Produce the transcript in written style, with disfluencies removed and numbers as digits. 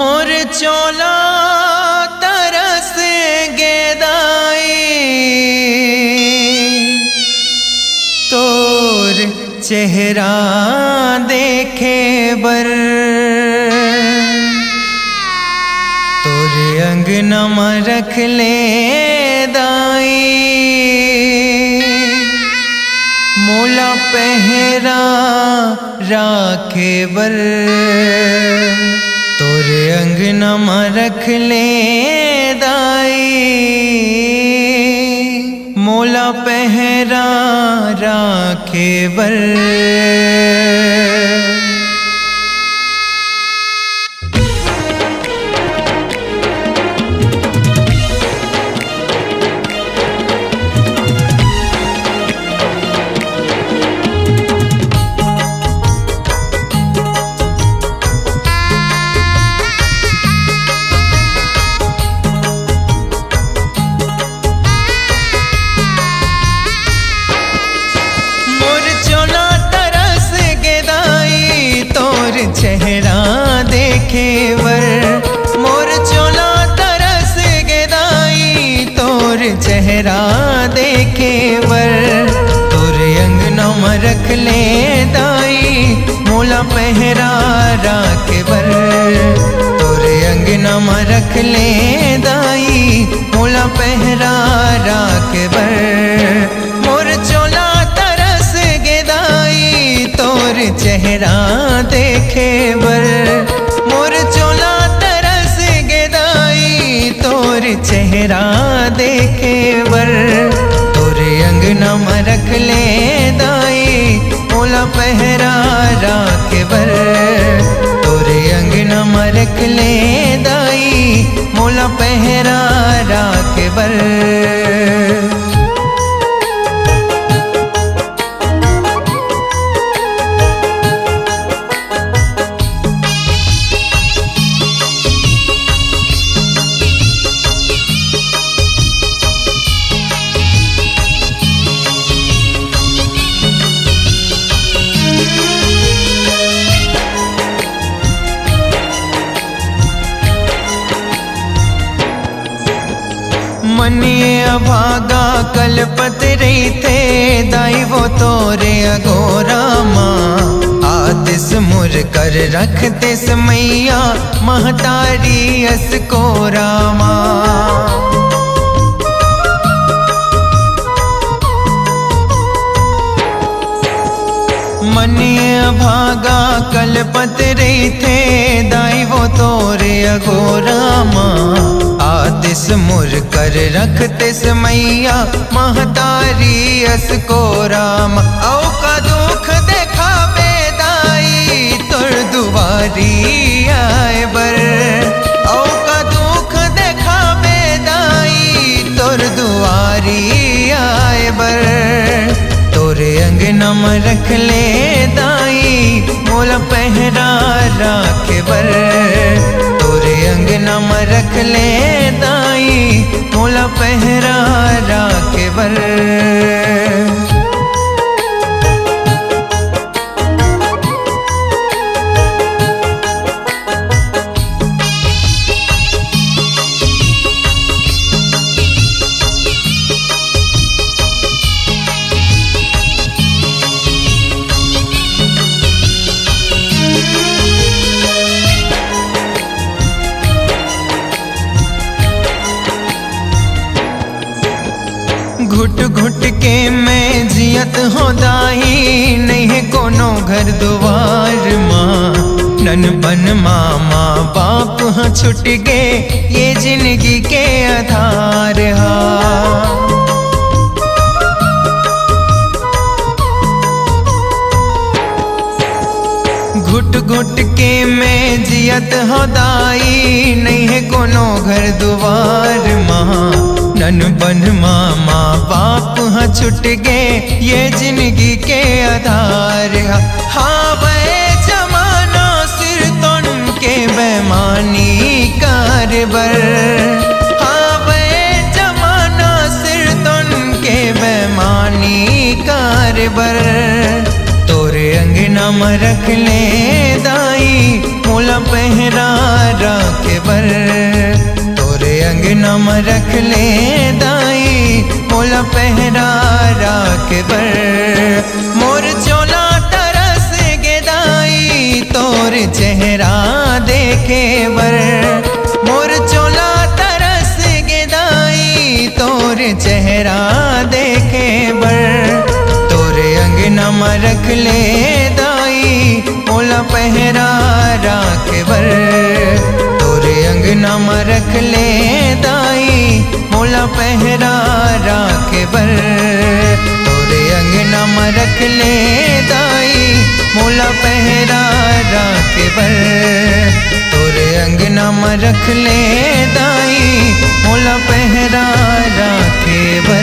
मोर चोला तरस गेदाई तोर चेहरा देखे बर तोर अंगना में रख ले दाई मोला पहरा राखे बर तोरे अंगना में रख ले दाई मोला पहरा राखे बर। चेहरा देखे वर मोर चोला तरस गेदाई तोर चेहरा देखे वर तोर अंगना में रख ले दाई मोला पहरा राखे बर तोर अंगना में रख ले दाई मोला पहरा राखे बर। मोर चोला तरस गेदाई तोर चेहरा देखे बर मोर चोला तरस गेदाई तोर चेहरा देखे बर तोर अंगना में रख ले दाई मोला पहरा राखे बर तोर अंगना में रख ले दाई मोला पहरा राखे बर। मनिए अभागा कलपत रही थे दाई वो तोरे अगोरा माँ आतिस मुर कर रखते मैया महतारी असकोरा माँ। मनिए अभागा कलपत रही थे दाई वो तोरे अगोरा माँ आतिस मुर कर रखते मैया महतारी असकोरा माँ। औ का दुख देखा बेदाई तोर दुआरी आए बर औ का दुख देखा बेदाई तोर दुआरी आए बर तोरे अंगना में रख ले दाई मोला पहरा राखे बर तोरे अंगना में रख ले दाई मोला पहरा राखे बर। घुट घुट के मैं जियत हो दाई नहीं कोनो घर द्वार माँ नन बन मामा बाप हाँ छुट गए ये जिंदगी के आधार हा। घुट घुट के मैं जियत हो दाई नहीं है कोनो घर द्वार माँ नन बन मामा बाप हाँ छुट गए ये जिंदगी के आधार हाँ वे जमाना सिर तन के बेमानी कारबर हाँ वे जमाना सिर तन के बेमानी कारबर तोरे अंगना में रख ले दाई मोला पहरा राख में रख ले दाई मोला पहरा राख बर। मोर चोला तरस गे दाई तोर चेहरा देखे बर। मोर चोला तरस गे दाई तोर चेहरा देखे बर। तोरे अंगना में रख ले दाई मोला पहरा राख बर। तोरे अंगना में रख ले दाई मोला पहरा राख बर। तोरे अंगना में रख ले दाई मोला पहरा राख बर। तोरे अंगना में रख ले दाई मोला पहरा राख बर।